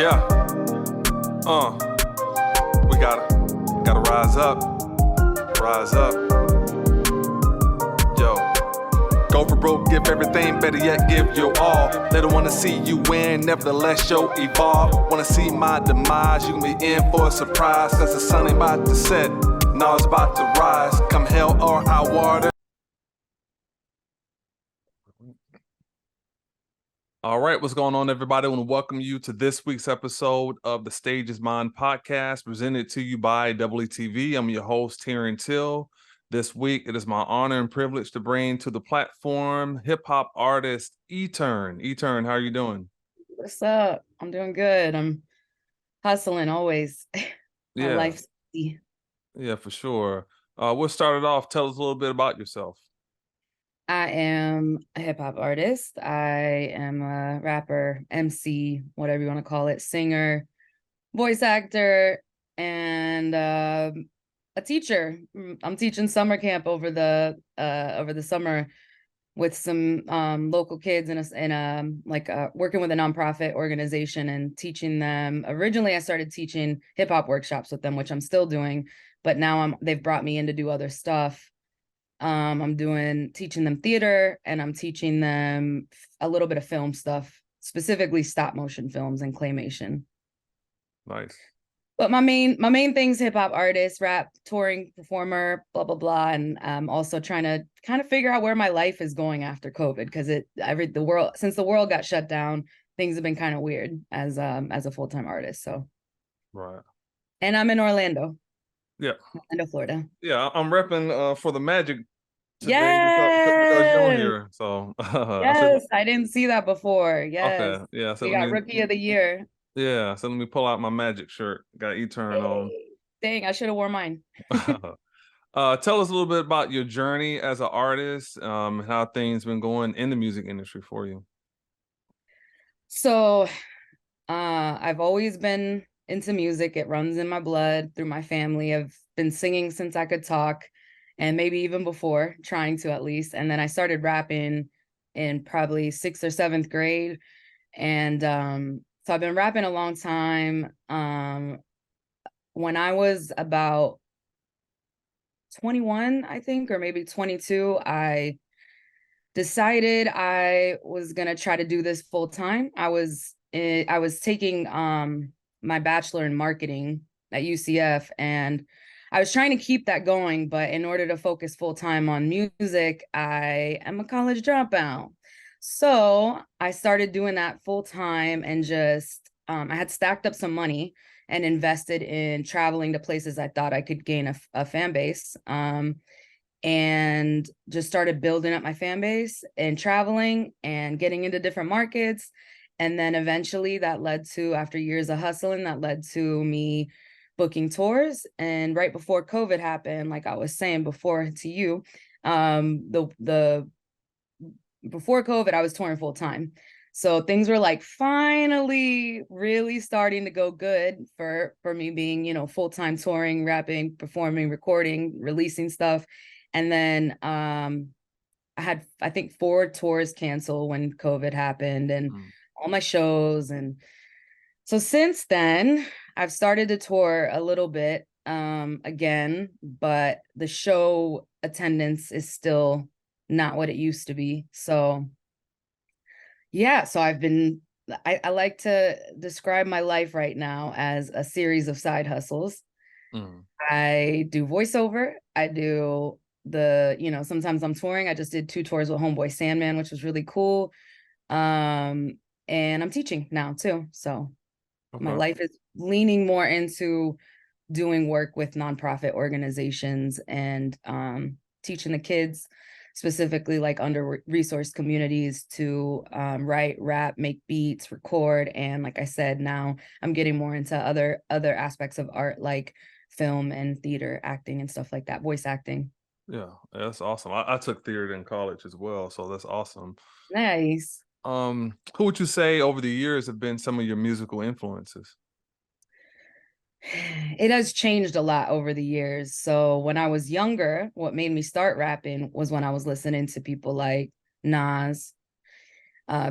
Yeah. We gotta rise up. Rise up. Yo. Go for broke, give everything, better yet give your all. They don't wanna see you win, nevertheless show evolve. Wanna see my demise, you can be in for a surprise. Cause the sun ain't about to set, now it's about to rise. Come hell or high water. All right, what's going on, everybody? I want to welcome you to this week's episode of the Stage is Mine podcast, presented to you by WTV. I'm your host, Terrance. This week, it is my honor and privilege to bring to the platform HipHop artist eturn. Eturn, how are you doing? What's up? I'm doing good. I'm hustling always. My life's easy. Yeah, for sure. We'll start it off. Tell us a little bit about yourself. I am a hip hop artist. I am a rapper, MC, whatever you want to call it, singer, voice actor, and a teacher. I'm teaching summer camp over the summer with some local kids in working with a nonprofit organization and teaching them. Originally, I started teaching hip hop workshops with them, which I'm still doing, but now they've brought me in to do other stuff. I'm teaching them theater, and I'm teaching them a little bit of film stuff, specifically stop motion films and claymation. Nice. But my main thing's hip hop artist, rap, touring performer, blah blah blah, and also trying to kind of figure out where my life is going after COVID, because since the world got shut down, things have been kind of weird as a full-time artist. So right. And I'm in Orlando. Yeah. Orlando, Florida. Yeah, I'm repping for the Magic today because you're on here. So yes, I didn't see that before. Yes. Okay. Yeah. So we got Rookie of the Year. Yeah. So let me pull out my Magic shirt. Got eturn on. Dang, I should have worn mine. Tell us a little bit about your journey as an artist, how things been going in the music industry for you. So I've always been into music. It runs in my blood through my family. I've been singing since I could talk, and maybe even before, trying to at least. And then I started rapping in probably 6th or 7th grade. And so I've been rapping a long time. When I was about 21, I think, or maybe 22, I decided I was gonna try to do this full time. I was taking my bachelor in marketing at UCF, and I was trying to keep that going, but in order to focus full time on music, I am a college dropout. So I started doing that full time, and just I had stacked up some money and invested in traveling to places I thought I could gain a fan base. And just started building up my fan base and traveling and getting into different markets. And then eventually that led to, after years of hustling, that led to me booking tours. And right before COVID happened, like I was saying before to you, before COVID, I was touring full time. So things were like finally really starting to go good for me being, full-time touring, rapping, performing, recording, releasing stuff. And then I had, I think, 4 tours canceled when COVID happened, and all my shows. And so since then, I've started to tour a little bit again, but the show attendance is still not what it used to be. So yeah, so I like to describe my life right now as a series of side hustles. I do voiceover. I do sometimes I'm touring. I just did 2 tours with Homeboy Sandman, which was really cool. And I'm teaching now too. So my life is leaning more into doing work with nonprofit organizations and teaching the kids, specifically like under-resourced communities, to write, rap, make beats, record. And like I said, now I'm getting more into other aspects of art, like film and theater, acting and stuff like that, voice acting. Yeah, that's awesome. I took theater in college as well, so that's awesome. Nice. Who would you say over the years have been some of your musical influences? It has changed a lot over the years. So when I was younger, what made me start rapping was when I was listening to people like Nas,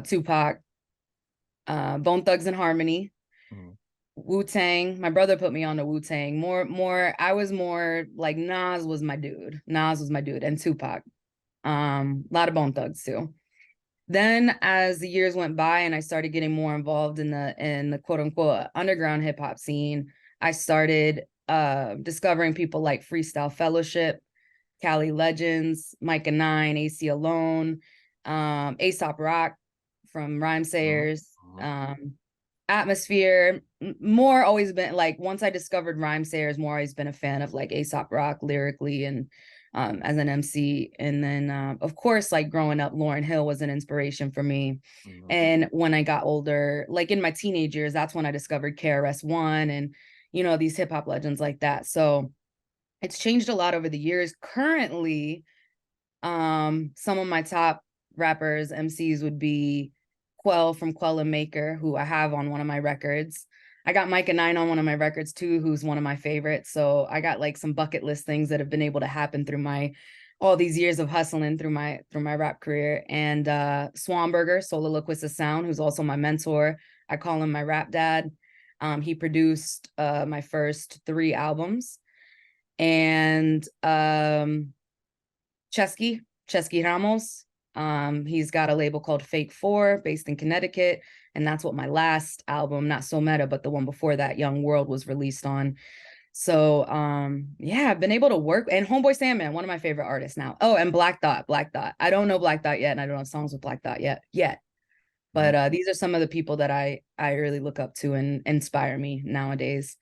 Tupac, Bone Thugs and Harmony. Mhm. Wu-Tang. My brother put me on to Wu-Tang. I was more like Nas was my dude. Nas was my dude, and Tupac. A lot of Bone Thugs too. Then as the years went by and I started getting more involved in the quote unquote underground hip hop scene, I started discovering people like Freestyle Fellowship, Cali Legends, Micah Nine, AC Alone, Aesop Rock from Mhm. Rhymesayers, Mhm. Atmosphere. More always been like, once I discovered Rhymesayers, more always been a fan of like Aesop Rock lyrically and as an MC. And then of course, like growing up, Lauryn Hill was an inspiration for me. Mhm. And when I got older, like in my teenage years, that's when I discovered KRS-One and these hip hop legends like that. So it's changed a lot over the years. Currently, some of my top rappers, MCs would be Quell from Quell and Maker, who I have on one of my records. I got Micah Nine on one of my records too, who's one of my favorites. So I got like some bucket list things that have been able to happen through my all these years of hustling through my rap career. And Swanberger, Soloquist of Sound, who's also my mentor. I call him my rap dad. He produced my first 3 albums. And Chesky Ramos. He's got a label called Fake Four based in Connecticut. And that's what my last album, not So Meta, but the one before that, Young World, was released on. So yeah, I've been able to work. And Homeboy Sandman, one of my favorite artists now. Oh, and Black Thought, Black Thought. I don't know Black Thought yet, and I don't have songs with Black Thought yet. Mhm. But these are some of the people that I really look up to and inspire me nowadays.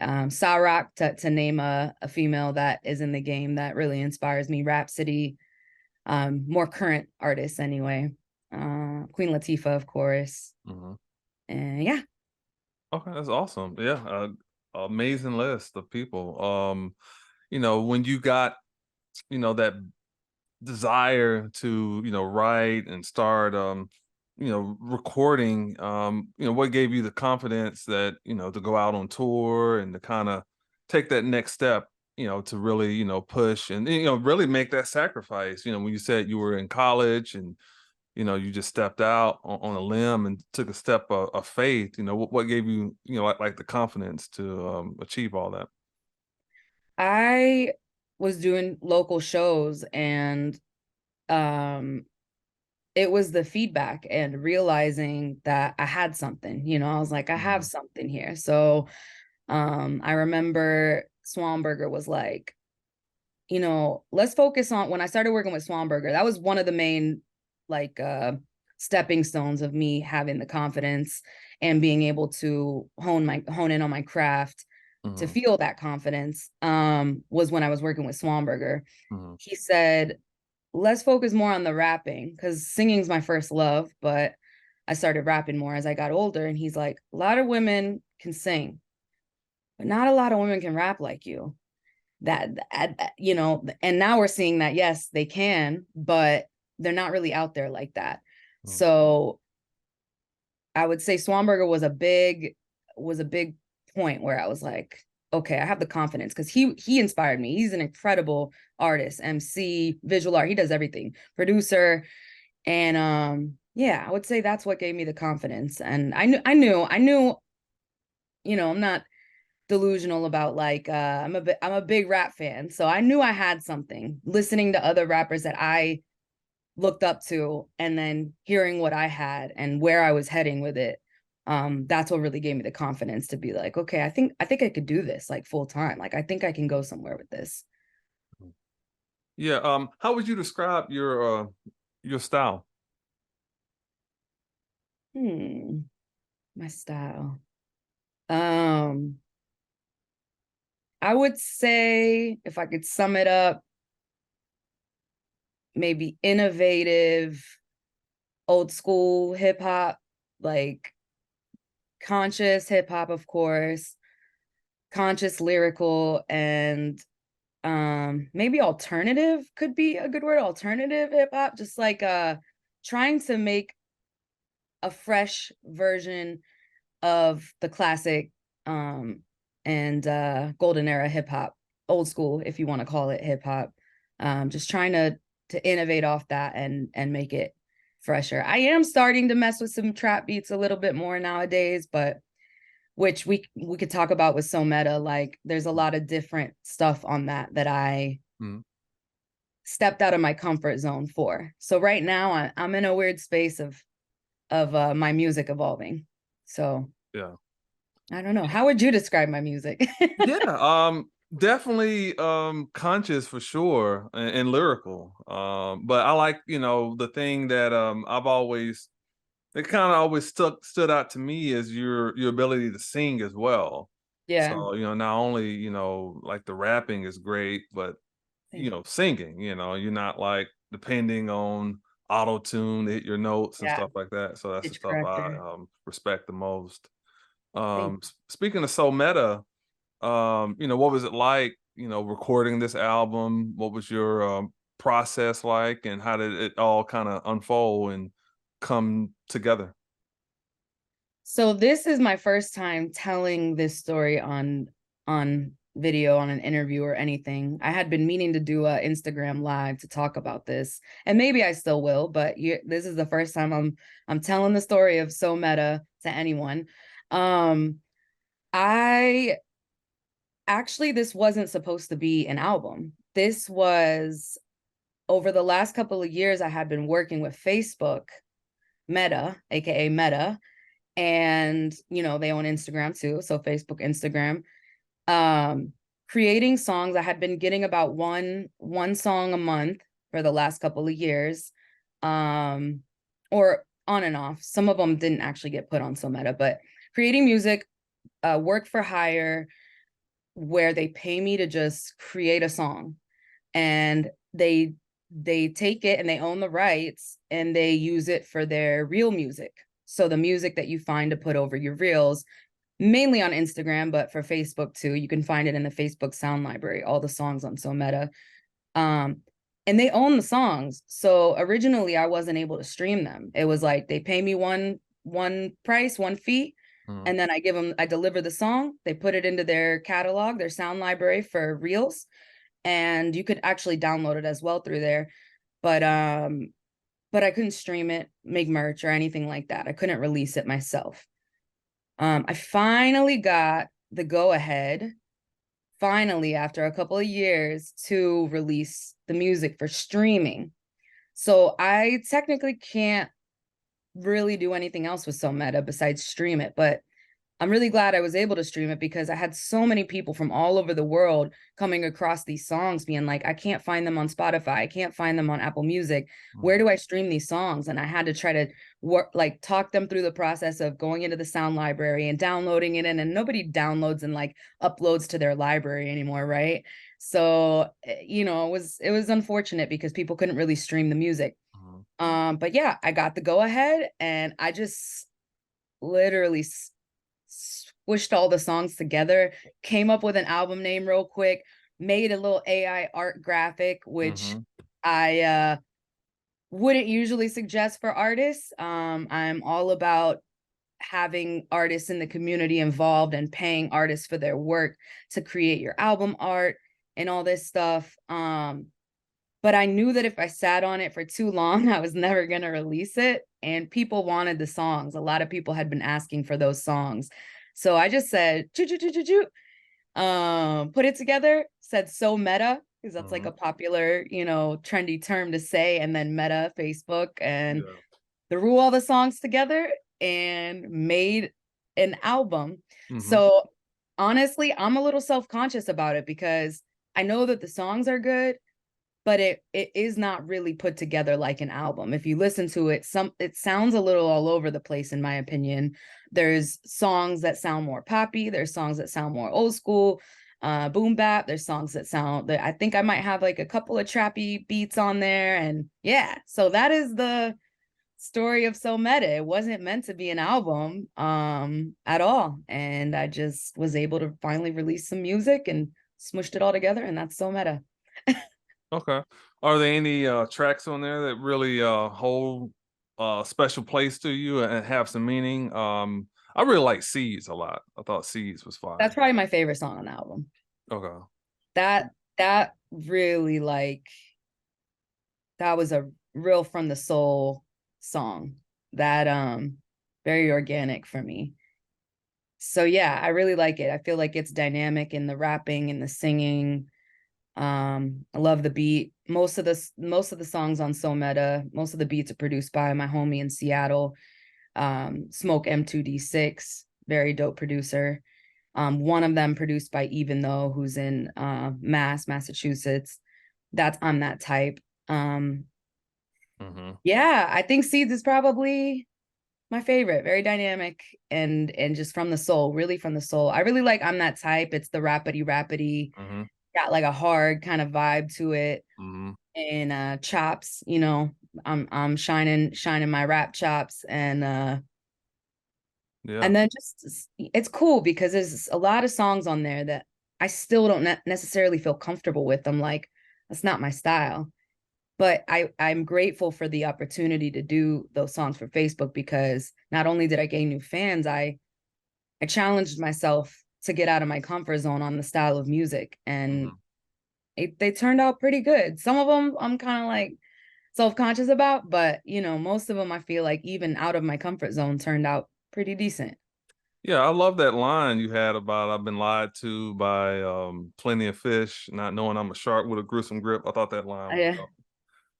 Rock, to name a female that is in the game that really inspires me. Rhapsody, more current artists anyway. Queen Latifah, of course. Mhm. And yeah. Okay, that's awesome. Yeah, amazing list of people. When you got, that desire to, write and start, recording, what gave you the confidence that, to go out on tour and to kind of take that next step, to really, push and, really make that sacrifice, when you said you were in college and you just stepped out on a limb and took a step of faith. What gave you, like the confidence to achieve all that? I was doing local shows and um it was the feedback and realizing that I had something, I was like, I have Mhm. something here. So I remember Swanberger was like, let's focus on when I started working with Swanberger. That was one of the main like stepping stones of me having the confidence and being able to hone in on my craft to Mhm. feel that confidence was when I was working with Swanberger. Mhm. He said, let's focus more on the rapping because singing's my first love, but I started rapping more as I got older. And he's like, a lot of women can sing, but not a lot of women can rap like you. And now we're seeing that, yes, they can, but they're not really out there like that. Mhm. So I would say Swanberger was a big point where I was like, okay, I have the confidence because he inspired me. He's an incredible artist, MC, visual art. He does everything, producer. And yeah, I would say that's what gave me the confidence. And I knew, I'm not delusional about like I'm a big rap fan. So I knew I had something listening to other rappers that I looked up to and then hearing what I had and where I was heading with it. That's what really gave me the confidence to be like, okay, I think I could do this like full time. Like I think I can go somewhere with this. Yeah. How would you describe your style? My style. Um, I would say if I could sum it up, maybe innovative, old school hip hop, like conscious hip hop, of course, conscious lyrical, and maybe alternative could be a good word. Alternative hip hop, just like trying to make a fresh version of the classic um and golden era hip hop, old school if you want to call it hip hop. Just trying to innovate off that and make it fresher. I am starting to mess with some trap beats a little bit more nowadays, but which we could talk about with So Meta. Like there's a lot of different stuff on that I stepped out of my comfort zone for. So right now I'm in a weird space of my music evolving. So Yeah. I don't know. How would you describe my music? Yeah, definitely conscious for sure and lyrical. But I like, the thing that I've always it kind of always stood out to me is your ability to sing as well. Yeah. So, not only, like the rapping is great, but singing, you're not like depending on auto tune to hit your notes and Yeah. stuff like that. So that's the Pitch stuff I corrector. respect the most. Thank Speaking of So Meta, what was it like, recording this album? What was your process like, and how did it all kind of unfold and come together? So this is my first time telling this story on video, on an interview or anything. I had been meaning to do a Instagram live to talk about this, and maybe I still will, but this is the first time I'm telling the story of So Meta to anyone. I actually, this wasn't supposed to be an album. This was over the last couple of years I had been working with Facebook Meta, aka Meta, and they own Instagram too, so Facebook, Instagram, um creating songs. I had been getting about one song a month for the last couple of years, um or on and off. Some of them didn't actually get put on So Meta, but creating music, work for hire, where they pay me to just create a song, and they take it and they own the rights and they use it for their real music. So the music that you find to put over your reels, mainly on Instagram, but for Facebook too, you can find it in the Facebook sound library, all the songs on So Meta. Um, and they own the songs. So originally I wasn't able to stream them. It was like they pay me one price, one fee, Mm. and then I deliver the song, they put it into their catalog, their sound library for reels, and you could actually download it as well through there. But I couldn't stream it, make merch or anything like that. I couldn't release it myself. I finally got the go ahead, finally, after a couple of years, to release the music for streaming. So I technically can't really do anything else with So Meta besides stream it, but I'm really glad I was able to stream it because I had so many people from all over the world coming across these songs being like, I can't find them on Spotify. I can't find them on Apple Music. Where do I stream these songs? And I had to try to talk them through the process of going into the sound library and downloading it in. And nobody downloads and like uploads to their library anymore, right? So, it was unfortunate because people couldn't really stream the music. Mhm. But yeah, I got the go ahead and I just literally squished all the songs together, came up with an album name real quick, made a little AI art graphic, which Mhm. I wouldn't usually suggest for artists. I'm all about having artists in the community involved and paying artists for their work to create your album art and all this stuff. But I knew that if I sat on it for too long, I was never going to release it. And people wanted the songs. A lot of people had been asking for those songs. So I just said, choo, choo, choo, choo, choo. Put it together, said So Meta, because that's like Mhm. a popular, trendy term to say. And then Meta, Facebook, and Yeah. threw all the songs together and made an album. Mhm. So honestly, I'm a little self-conscious about it because I know that the songs are good, but it is not really put together like an album. If you listen to it, it sounds a little all over the place, in my opinion. There's songs that sound more poppy, there's songs that sound more old school, boom bap. There's songs that sound that I think I might have like a couple of trappy beats on there. And yeah, so that is the story of So Meta. It wasn't meant to be an album at all. And I just was able to finally release some music and smushed it all together, and that's So Meta. Okay. Are there any tracks on there that really hold a special place to you and have some meaning? I really like Seeds a lot. I thought Seeds was That's fire. probably my favorite song on the album. Okay. That really, like, that was a real from the soul song. That very organic for me. So yeah, I really like it. I feel like it's dynamic in the rapping and the singing. I love the beat. Most of the songs on So Meta, most of the beats are produced by my homie in Seattle, Smoke M2D6, very dope producer. One of them produced by Even Though, who's in Massachusetts. That's I'm that type. Yeah, I think Seeds is probably my favorite. Very dynamic and just from the soul, really from the soul. I really like I'm that type. It's the rapidy, Mm-hmm. got like a hard kind of vibe to it. Mm-hmm. And chops, you know, I'm shining my rap chops Yeah. and then just it's cool because there's a lot of songs on there that I still don't necessarily feel comfortable with. I'm like, that's not my style. But I'm grateful for the opportunity to do those songs for Facebook because not only did I gain new fans, I challenged myself to get out of my comfort zone on the style of music, and Mm-hmm. they turned out pretty good. Some of them I'm kind of like self-conscious about, but you know, most of them I feel like even out of my comfort zone turned out pretty decent. Yeah, I love that line you had about I've been lied to by plenty of fish, not knowing I'm a shark with a gruesome grip. I thought that line was Yeah, dope.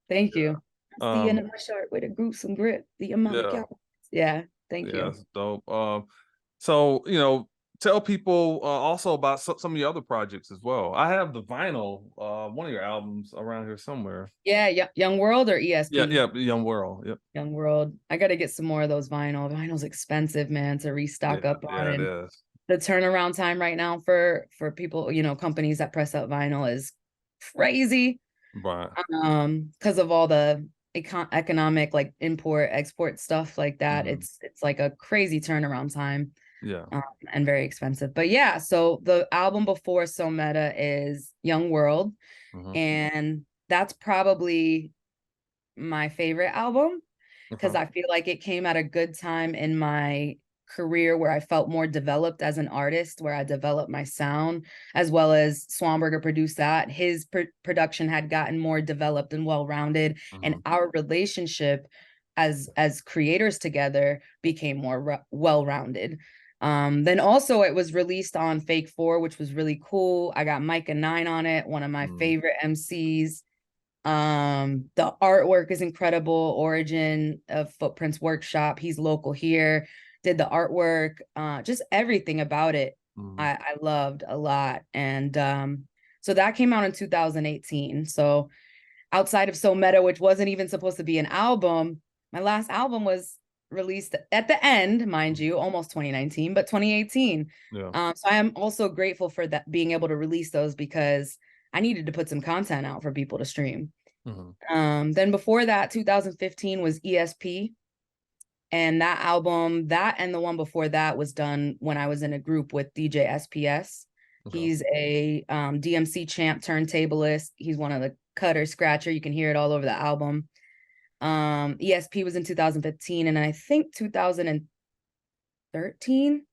thank you. That's the end Um, of my shark with a gruesome grip. The amount of yeah, cow. Yeah, thank yeah, you. it's dope. So tell people also about some of your other projects as well. I have the vinyl, one of your albums around here somewhere. Yeah, Young World or Yeah, ESP? yeah, Young World. Yep. Young World. I got to get some more of those vinyl. Vinyl's expensive, man, to restock Yeah, up on. yeah, it And is. the turnaround time right now for people, you know, companies that press up vinyl is crazy. Right. Because of all the economic like import export stuff like that. Hmm. It's like a crazy turnaround time, Yeah. um, and very expensive. But yeah, so the album before So Meta is Young World, Hmm. and that's probably my favorite album because Okay. I feel like it came at a good time in my career where I felt more developed as an artist, where I developed my sound, as well as Swanberger produced that. His production had gotten more developed and well-rounded, and Hmm. our relationship as creators together became more well-rounded. Then also it was released on Fake 4, which was really cool. I got Micah 9 on it, one of my Hmm. favorite MCs. The artwork is incredible. Origin of Footprints Workshop, he's local here, did the artwork, just everything about it Hmm. I loved a lot. And so that came out in 2018. So outside of So Meta, which wasn't even supposed to be an album, my last album was released at the end, mind you, almost 2019, but 2018. Yeah. So I am also grateful for that, being able to release those because I needed to put some content out for people to stream. Hmm. Then before that, 2015 was ESP. And that album, that and the one before that was done when I was in a group with DJ SPS. Okay. He's a DMC champ turntablist. He's one of the cutter scratcher. You can hear it all over the album. ESP was in 2015, and I think 2013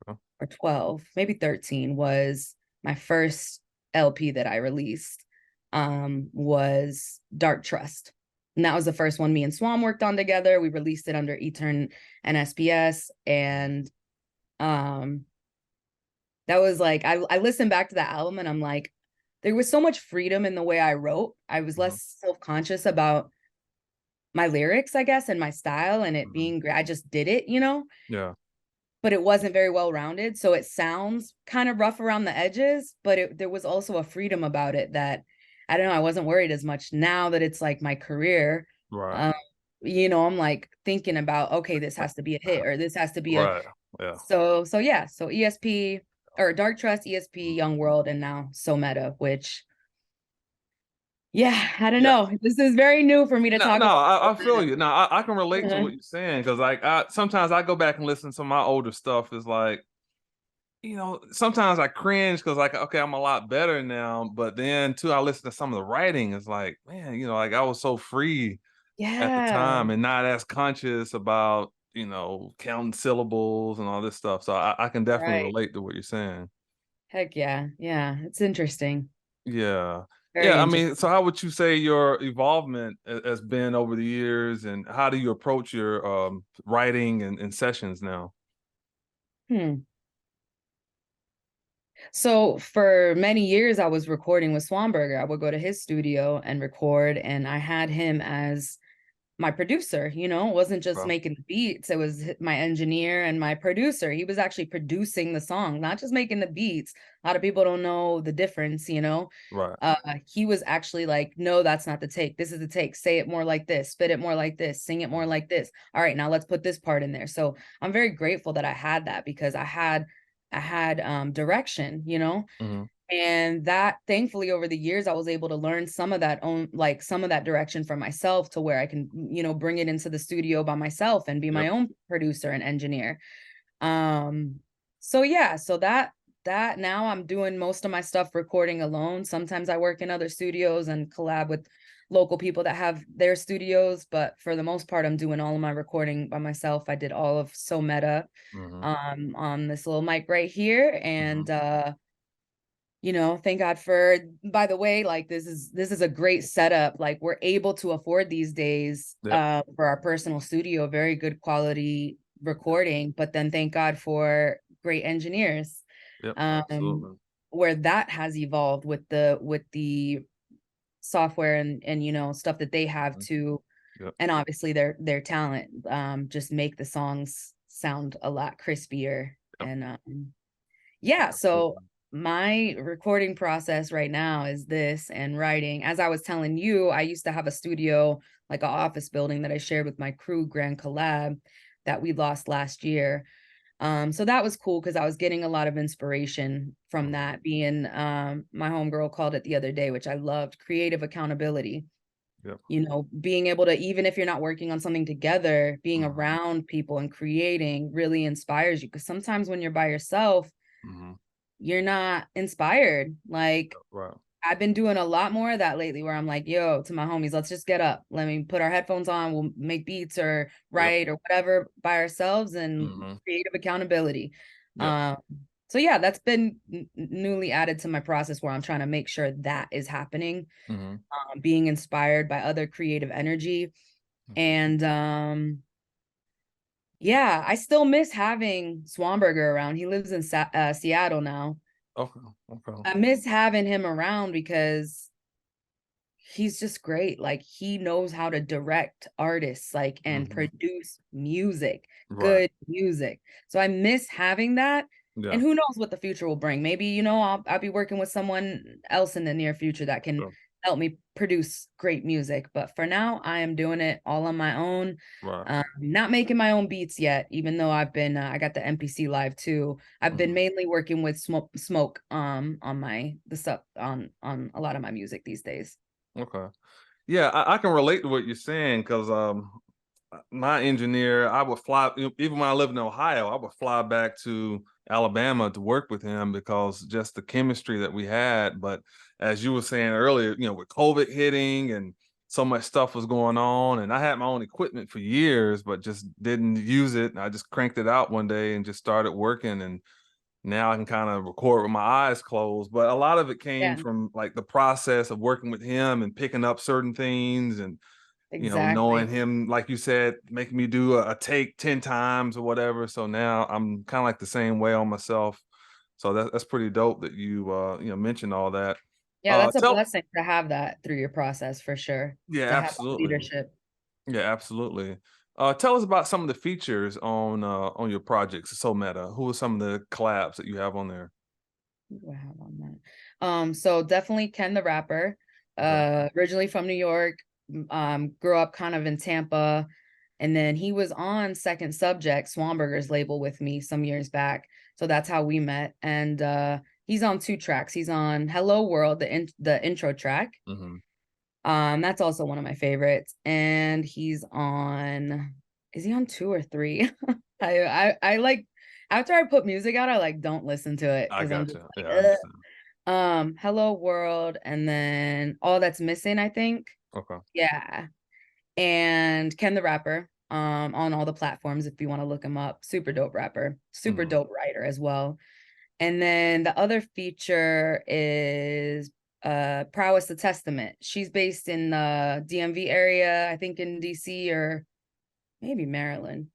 Okay. or 12, maybe 13 was my first LP that I released, was Dark Trust. And that was the first one me and Swan worked on together. We released it under eturn and SPS. And um, that was like, I listened back to the album and I'm like, there was so much freedom in the way I wrote. I was Hmm. less self-conscious about my lyrics, I guess, and my style and it Hmm. being great. I just did it, you know? Yeah. But it wasn't very well rounded. So it sounds kind of rough around the edges, but there was also a freedom about it that I don't know, I wasn't worried as much now that it's like my career. Right. Um, you know, I'm like thinking about, okay, this has to be a hit or this has to be a Right. Yeah. so yeah, so ESP or Dark Trust, ESP, Young World, and now So Meta, which yeah, I don't Yeah. know. This is very new for me to No, talk no, about So I feel you. No, I can relate to Meta. what you're saying because like I sometimes I go back and listen to my older stuff. Is like sometimes I cringe because like okay, I'm a lot better now, but then too I listen to some of the writing. It's like man, like I was so free at the Yeah, time and not as conscious about counting syllables and all this stuff. So I can definitely right. relate to what you're saying. Heck yeah. Yeah, it's interesting. Yeah. Very Yeah, I interesting. mean, so how would you say your evolvement has been over the years, and how do you approach your writing and sessions now? Hmm. So for many years, I was recording with Swanberger. I would go to his studio and record, and I had him as my producer. It wasn't just Okay. making the beats, it was my engineer and my producer. He was actually producing the song, not just making the beats. A lot of people don't know the difference. Right. He was actually like, no, that's not the take, this is the take, say it more like this, spit it more like this, sing it more Mhm. like this. All right, now let's put this part in there. So I'm very grateful that I had that, because I had direction. Mhm. And that, thankfully, over the years, I was able to learn some of that direction for myself, to where I can, bring it into the studio by myself and be Yep. my own producer and engineer. Um, so yeah, so that now I'm doing most of my stuff recording alone. Sometimes I work in other studios and collab with local people that have their studios, but for the most part, I'm doing all of my recording by myself. I did all of So Meta Mhm. on this little mic right here. Mhm. And thank God for, by the way, like this is a great setup. Like, we're able to afford these days Yep. for our personal studio, very good quality recording, but then thank God for great engineers. Yep. Um Absolutely. where that has evolved with the software and stuff that they have Mhm. to, Yep. and obviously their talent just make the songs sound a lot crispier. Yep. And yeah, so Absolutely. my recording process right now is this, and writing. As I was telling you, I used to have a studio, like an office building that I shared with my crew, Grand Collab, that we lost last year. So that was cool, because I was getting a lot of inspiration from Mhm. that, being my homegirl called it the other day, which I loved, creative accountability. Yep. Being able to, even if you're not working on something together, being Mhm. around people and creating really inspires you. Because sometimes when you're by yourself, Mhm. you're not inspired. Like, Right. I've been doing a lot more of that lately, where I'm like, yo, to my homies, let's just get up. Let me put our headphones on. We'll make beats or Yep. write or whatever by ourselves, and Mhm. creative accountability. Yep. Um, so yeah, that's been newly added to my process, where I'm trying to make sure that is happening, Mhm. being inspired by other creative energy. Mhm. And yeah, I still miss having Swanberger around. He lives in Seattle now. Okay. Okay. I miss having him around, because he's just great. Like, he knows how to direct artists, like, and Mhm. produce music, Right. good music. So I miss having that. Yeah. And who knows what the future will bring. Maybe, I'll be working with someone else in the near future that can Sure. help me produce great music. But for now, I am doing it all on my own. Right. Not making my own beats yet, even though I got the MPC Live too. I've been Mhm. mainly working with Smoke on the stuff on a lot of my music these days. Okay. Yeah, I can relate to what you're saying because my engineer, I would fly even when I lived in Ohio, I would fly back to Alabama to work with him because just the chemistry that we had. But as you were saying earlier, with COVID hitting and so much stuff was going on, and I had my own equipment for years, but just didn't use it. I just cranked it out one day and just started working, and now I can kind of record with my eyes closed. But a lot of it came Yeah, from like the process of working with him and picking up certain things and knowing exactly. him, like you said, making me do a take 10 times or whatever. So now I'm kind of like the same way on myself. So that's pretty dope that you mentioned all that. Yeah, that's a Tell blessing to have that through your process, for sure. Yeah, To have that absolutely. leadership. Yeah, absolutely. Tell us about some of the features on your projects. So Meta. Who are some of the collabs that you have on there? What do I have on that? So definitely Ken the Rapper. Okay. Originally from New York, grew up kind of in Tampa, and then he was on Second Subject, Swanberger's label, with me some years back. So that's how we met. And he's on two tracks. He's on Hello World, the intro track. Hmm. That's also one of my favorites. And he's on, is he on two or three? I like, after I put music out, I like don't listen to it, I because I'm just gotcha. Yeah, like, I understand. Hello World, and then All That's Missing, I think. Okay. Yeah. And Ken the Rapper, on all the platforms if you want to look him up. Super dope rapper, super Hmm. dope writer as well. And then the other feature is Prowess the Testament. She's based in the DMV area, I think in DC or maybe Maryland.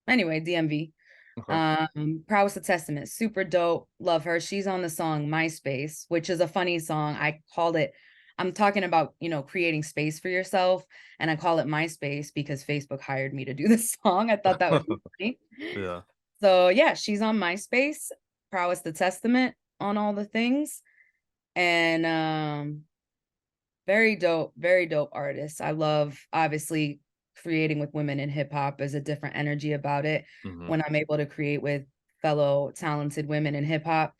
Anyway, DMV. Okay. Prowess the Testament, super dope. Love her. She's on the song MySpace, which is a funny song. I called it, I'm talking about, creating space for yourself. And I call it MySpace because Facebook hired me to do this song. I thought that would be funny. Yeah. So yeah, she's on MySpace, Prowess the Testament on all the things. And very dope artist. I love obviously creating with women in hip hop. There's a different energy about it Hmm. when I'm able to create with fellow talented women in hip hop.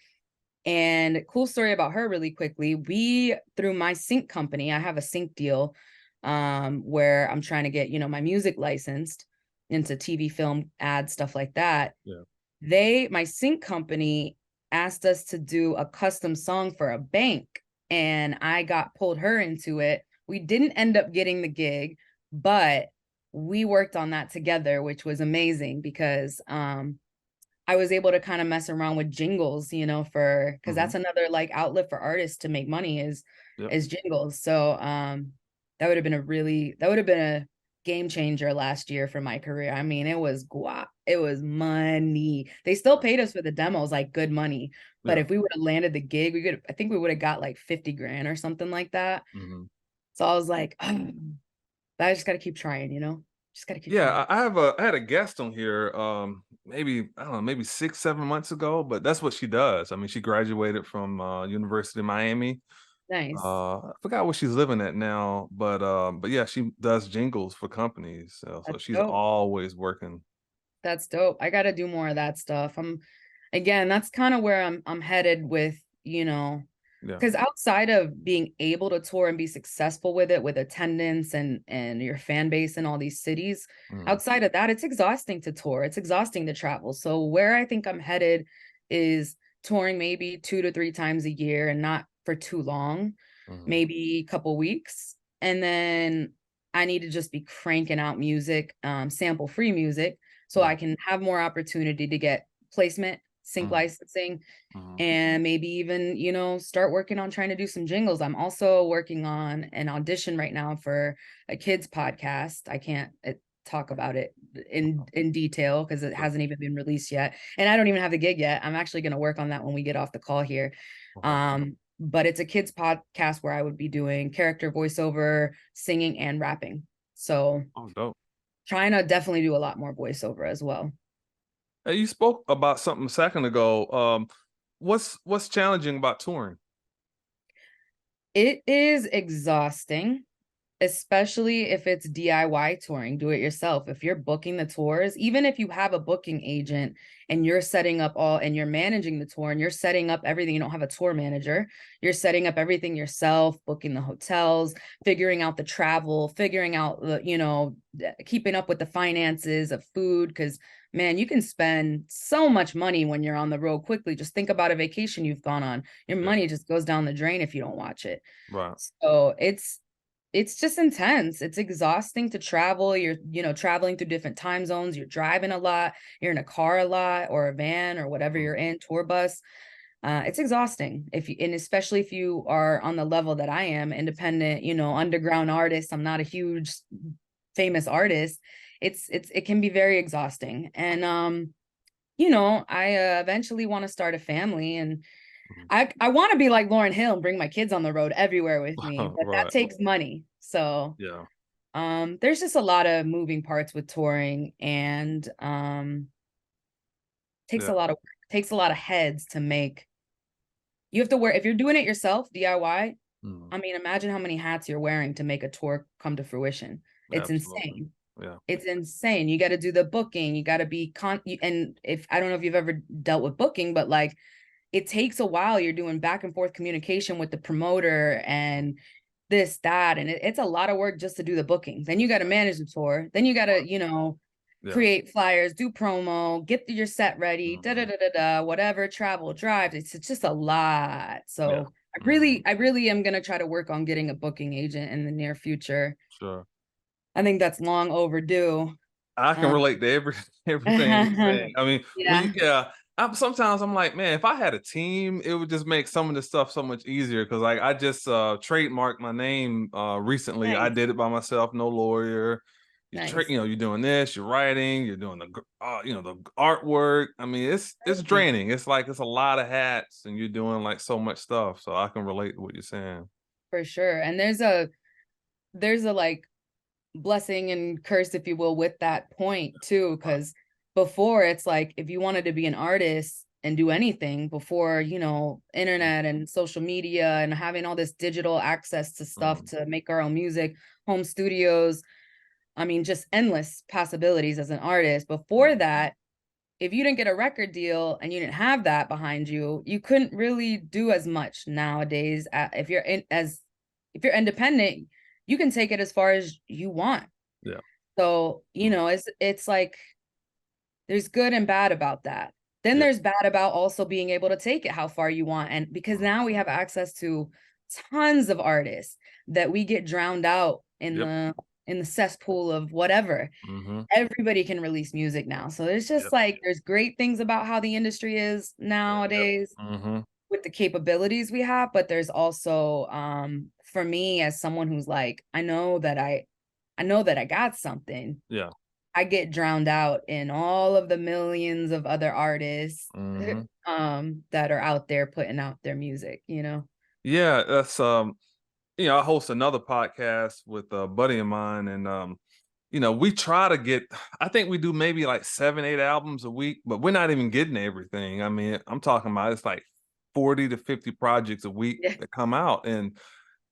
And cool story about her really quickly. We through my sync company, I have a sync deal where I'm trying to get, my music licensed into TV, film, ads, stuff like that. Yeah. My sync company asked us to do a custom song for a bank, and I got pulled her into it. We didn't end up getting the gig, but we worked on that together, which was amazing because I was able to kind of mess around with jingles, for because Hmm. that's another like outlet for artists to make money Yep. is jingles. So that would have been a game changer last year for my career. I mean, it was guap. It was money. They still paid us for the demos, like good money. But Yeah. if we would have landed the gig, I think we would have got like 50 grand or something like that. Hmm. So I was like, oh, I just got to keep trying, just got to keep trying. Yeah, I had a guest on here, maybe I don't know, maybe 6, 7 months ago, but that's what she does. I mean, she graduated from University of Miami. Nice. I forgot where she's living at now, but yeah, she does jingles for companies. So That's she's dope. always working. That's dope. I got to do more of that stuff. Again, that's kind of where I'm headed with, Yeah. because outside of being able to tour and be successful with it with attendance and your fan base in all these cities, Mm, outside of that, it's exhausting to tour. It's exhausting to travel. So where I think I'm headed is touring maybe 2 to 3 times a year and not for too long, mhm. maybe a couple weeks. And then I need to just be cranking out music, sample free music, so Yeah. I can have more opportunity to get placement, sync Mhm, licensing, mhm. and maybe even, start working on trying to do some jingles. I'm also working on an audition right now for a kids podcast. I can't talk about it in detail because it Sure. hasn't even been released yet, and I don't even have the gig yet. I'm actually going to work on that when we get off the call here. Okay. But it's a kids podcast where I would be doing character voiceover, singing, and rapping. So Oh, dope. trying to definitely do a lot more voiceover as well. Hey, you spoke about something a second ago. What's challenging about touring? It is exhausting, especially if it's DIY touring, do it yourself. If you're booking the tours, even if you have a booking agent and you're setting up all and you're managing the tour and you're setting up everything, you don't have a tour manager, you're setting up everything yourself, booking the hotels, figuring out the travel, figuring out the, keeping up with the finances of food. Because man, you can spend so much money when you're on the road quickly. Just think about a vacation you've gone on. Your Yeah. money just goes down the drain if you don't watch it. Right. So it's just intense. It's exhausting to travel. You're, traveling through different time zones. You're driving a lot. You're in a car a lot or a van or whatever Mm, you're in, tour bus. It's exhausting and especially if you are on the level that I am, independent, underground artist. I'm not a huge famous artist. It can be very exhausting. And I eventually want to start a family, and mhm. I want to be like Lauryn Hill and bring my kids on the road everywhere with me, but that Right. takes money. So Yeah. there's just a lot of moving parts with touring, and takes a Yeah. lot of work, takes a lot of heads to make. You have to wear, if you're doing it yourself, DIY, Mhm. I mean, imagine how many hats you're wearing to make a tour come to fruition. It's Absolutely. insane. Yeah. It's insane. You got to do the booking, you got to be and if I don't know if you've ever dealt with booking, but like it takes a while. You're doing back and forth communication with the promoter and this, that, and it's a lot of work just to do the booking. Then you got to manage the tour. Then you got to, Yeah. create flyers, do promo, get your set ready, da da Mhm. da da da, whatever, travel, drive. It's just a lot. Yeah. So Mhm. I really am gonna try to work on getting a booking agent in the near future. Sure. I think that's long overdue. I can Um, relate to everything you're saying. I mean, yeah, yeah, sometimes I'm like, man, if I had a team, it would just make some of this stuff so much easier. Cause like I just trademarked my name recently. I nice. did it by myself, no lawyer. Nice. you're doing this, you're writing, you're doing the artwork. I mean, it's draining. It's like it's a lot of hats, and you're doing like so much stuff. So I can relate to what you're saying. For sure. And there's a like blessing and curse, if you will, with that point too, because before it's like if you wanted to be an artist and do anything before, internet and social media and having all this digital access to stuff to make our own music, home studios, I mean, just endless possibilities as an artist. Before that, if you didn't get a record deal and you didn't have that behind you, you couldn't really do as much nowadays. If you're independent, you can take it as far as you want. Yeah. So, it's like there's good and bad about that. Then Yeah. there's bad about also being able to take it how far you want. And because now we have access to tons of artists that we get drowned out in Yep. the cesspool of whatever. Everybody can release music now. So there's just Yep. like there's great things about how the industry is nowadays Yep. with the capabilities we have, but there's also for me as someone who's like, I know that I got something. Yeah. I get drowned out in all of the millions of other artists that are out there putting out their music. Yeah, that's I host another podcast with a buddy of mine, and we try to get, I think we do maybe like 7, 8 albums a week, but we're not even getting everything. I mean, I'm talking about it's like 40 to 50 projects a week Yeah, that come out. And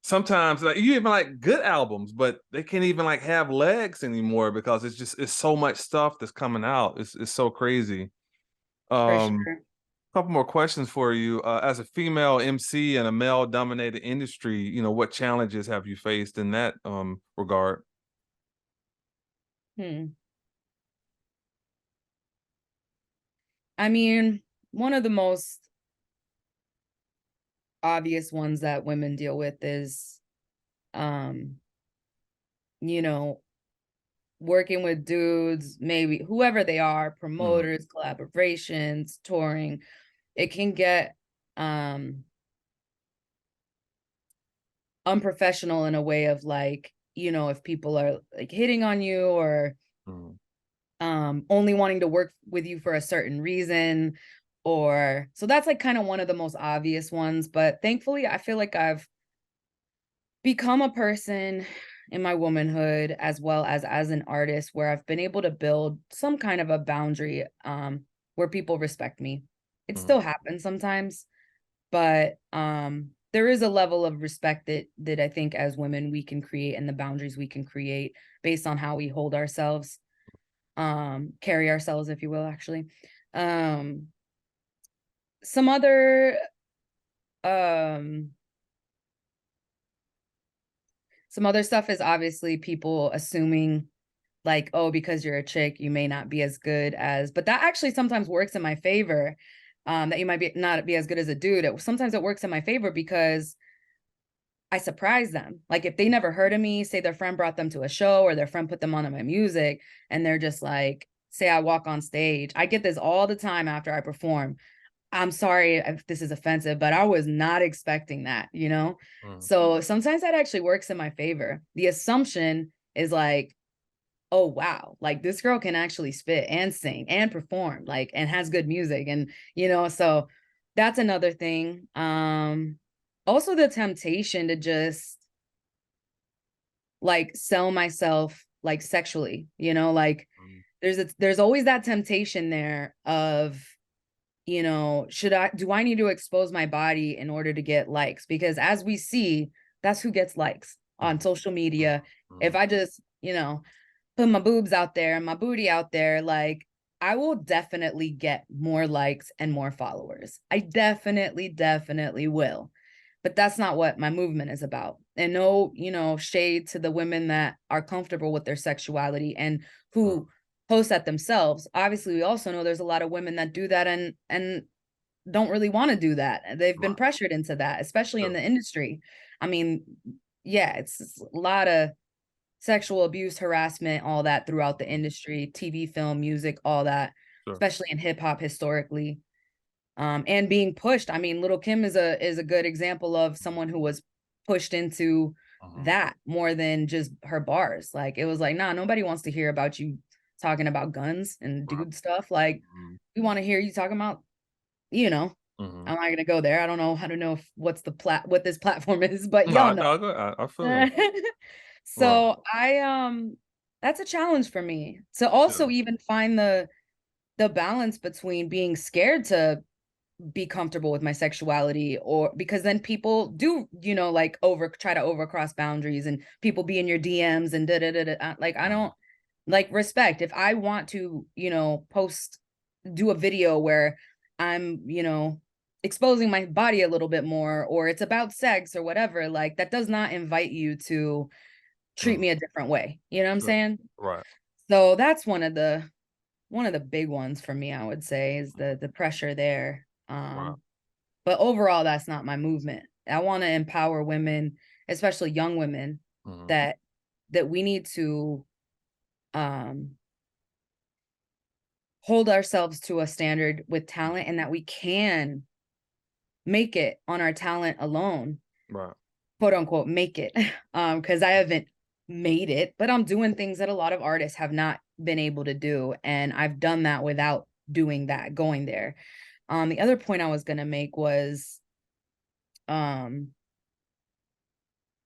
sometimes like you even like good albums, but they can't even like have legs anymore because it's so much stuff that's coming out. It's so crazy. for Um, sure. Couple more questions for you. As a female MC in a male-dominated industry, what challenges have you faced in that regard? Hmm. I mean, one of the most obvious ones that women deal with is um you know working with dudes, maybe whoever they are, Mm, promoters, collaborations, touring. It can get unprofessional in a way of like, if people are like hitting on you or mm, only wanting to work with you for a certain reason, or so that's like kind of one of the most obvious ones. But thankfully I feel like I've become a person in my womanhood as well as an artist where I've been able to build some kind of a boundary where people respect me. It mm, still happens sometimes, but there is a level of respect that I think as women we can create, and the boundaries we can create based on how we hold ourselves, carry ourselves, if you will, actually. Um some other um some other stuff is obviously people assuming like, oh, because you're a chick, you may not be as good as, but that actually sometimes works in my favor. That you might be not be as good as a dude. Sometimes it works in my favor because I surprise them. Like if they never heard of me, say their friend brought them to a show or their friend put them on my music, and they're just like, say I walk on stage. I get this all the time after I perform. I'm sorry if this is offensive, but I was not expecting that. mm, So sometimes that actually works in my favor. The assumption is like, oh wow, like this girl can actually spit and sing and perform, like, and has good music. And so that's another thing. Also the temptation to just like sell myself like sexually, like mm, there's always that temptation there of, do I need to expose my body in order to get likes? Because as we see, that's who gets likes mm, on social mm, media. If mm, I just, put my boobs out there and my booty out there, like I will definitely get more likes and more followers. I definitely will. But that's not what my movement is about. And no, shade to the women that are comfortable with their sexuality and mm, who post that themselves. Obviously, we also know there's a lot of women that do that and don't really want to do that. They've been right. pressured into that, especially in Sure. the industry. I mean, yeah, it's a lot of sexual abuse, harassment, all that throughout the Mhm. industry, TV, film, music, all that, Sure. especially in hip hop historically. And being pushed. I mean, Little Kim is a good example of someone who was pushed into that more than just her bars. Like, it was like, nah, nobody wants to hear about you talking about guns and dude stuff. Like, we want to hear you talking about, you know, I'm not gonna go there. I don't know how to know what this platform is, but y'all know. No, I feel you. Right. So that's a challenge for me to also Yeah. even find the balance between being scared to be comfortable with my sexuality, or because then people do, you know, like try to overcross boundaries, and people be in your DMs and da da da da. Like, I don't like respect. If I want to, you know, do a video where I'm, you know, exposing my body a little bit more, or it's about sex or whatever, like, that does not invite you to treat me a different way. You know what I'm Sure. saying? Right. So that's one of the big ones for me, I would say, is the pressure there. Right. But overall, that's not my movement. I want to empower women, especially young women, that we need to um hold ourselves to a standard with talent, and that we can make it on our talent alone, Right. quote unquote, make it. Because I haven't made it, but I'm doing things that a lot of artists have not been able to do, and I've done that without doing that, going there. The other point I was gonna make was, um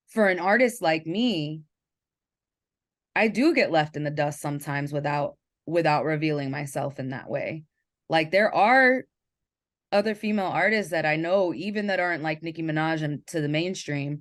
for an artist like me, I do get left in the dust sometimes without revealing myself in that way. Like, there are other female artists that I know, even that aren't like Nicki Minaj and to the mainstream,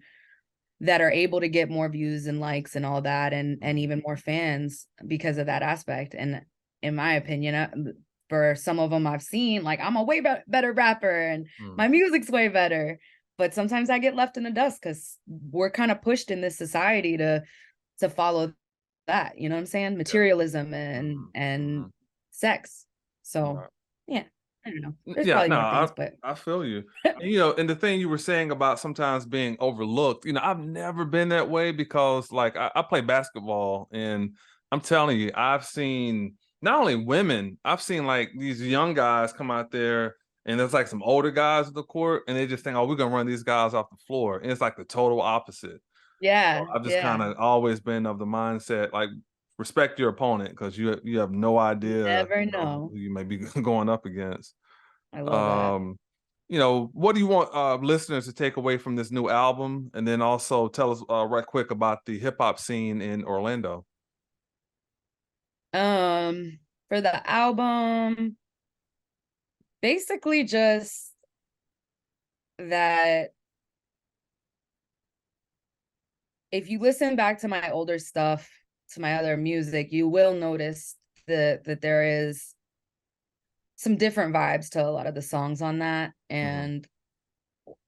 that are able to get more views and likes and all that, and even more fans because of that aspect. And in my opinion, for some of them I've seen, like, I'm a way better rapper and my music's way better. But sometimes I get left in the dust because we're kind of pushed in this society to follow that, you know what I'm saying? Yeah. Materialism and sex. So Right. yeah, I don't know. There's Yeah, probably no, more things, but I feel you. And, you know, and the thing you were saying about sometimes being overlooked, you know, I've never been that way because, like, I play basketball, and I'm telling you, I've seen not only women, I've seen like these young guys come out there, and there's like some older guys on the court, and they just think, oh, we're gonna run these guys off the floor. And it's like the total opposite. So yeah, I've just kind yeah. of always been of the mindset, like, respect your opponent because you have no idea, Never you know, know. who you may be going up against. I love that. Um, you know, what do you want listeners to take away from this new album? And then also tell us right quick about the hip hop scene in Orlando. For the album, basically just that if you listen back to my older stuff, to my other music, you will notice that there is some different vibes to a lot of the songs on that. Hmm. And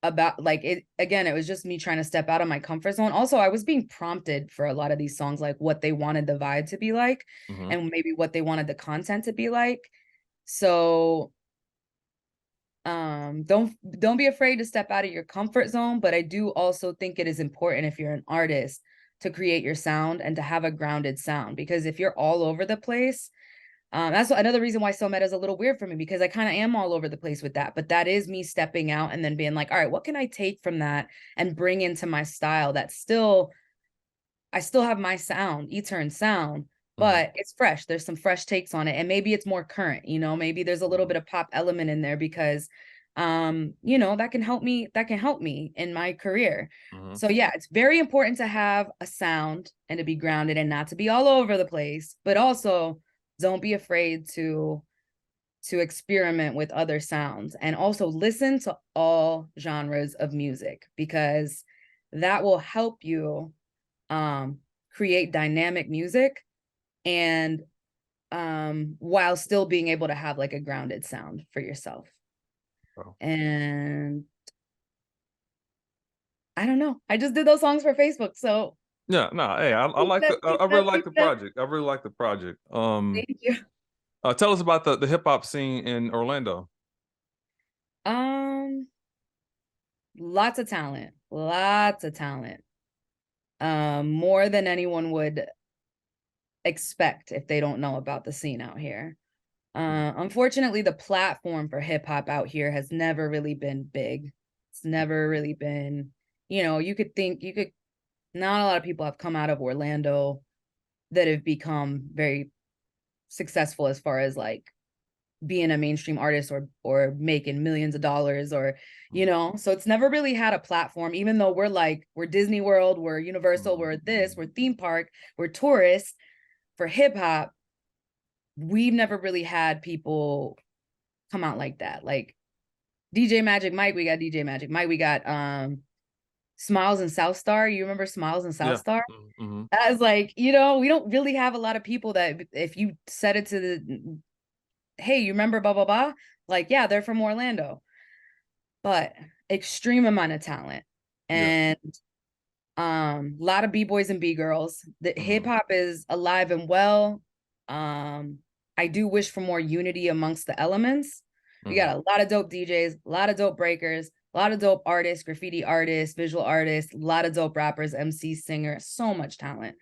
about, like, it again, it was just me trying to step out of my comfort zone. Also, I was being prompted for a lot of these songs, like what they wanted the vibe to be like, Hmm. and maybe what they wanted the content to be like. So don't be afraid to step out of your comfort zone, but I do also think it is important, if you're an artist, to create your sound and to have a grounded sound, because if you're all over the place, that's another reason why So Meta is a little weird for me, because I kind of am all over the place with that. But that is me stepping out and then being like, all right, what can I take from that and bring into my style that I still have my sound, eturn sound, Hmm. but it's fresh. There's some fresh takes on it. And maybe it's more current, you know, maybe there's a little bit of pop element in there because you know, that can help me in my career. Hmm. So yeah, it's very important to have a sound and to be grounded and not to be all over the place, but also don't be afraid to experiment with other sounds, and also listen to all genres of music, because that will help you um create dynamic music, and while still being able to have like a grounded sound for yourself. So, And I don't know, I just did those songs for Facebook, so yeah, no, hey, I peep like that, I really like peep the that. project. I really like the project. Thank you. Tell us about the hip hop scene in Orlando. um Lots of talent, lots of talent, more than anyone would expect if they don't know about the scene out here. Unfortunately, the platform for hip hop out here has never really been big. It's never really been, you know, you could not a lot of people have come out of Orlando that have become very successful as far as like being a mainstream artist or making millions of dollars, or so it's never really had a platform, even though we're Disney World, we're Universal, we're we're theme park, we're tourists. For hip-hop, we've never really had people come out like that. Like DJ Magic Mike, we got DJ Magic Mike, we got Smiles and South Star. You remember Smiles and South Yeah. Star? Mm-hmm. As like, we don't really have a lot of people that if you said it to the, hey, you remember blah blah blah, like, yeah, they're from Orlando. But extreme amount of talent, Yeah. and a lot of b-boys and b-girls. The hip-hop is alive and well. I do wish for more unity amongst the elements. We got a lot of dope DJs, a lot of dope breakers, a lot of dope artists, graffiti artists, visual artists, a lot of dope rappers, MC, singer, so much talent.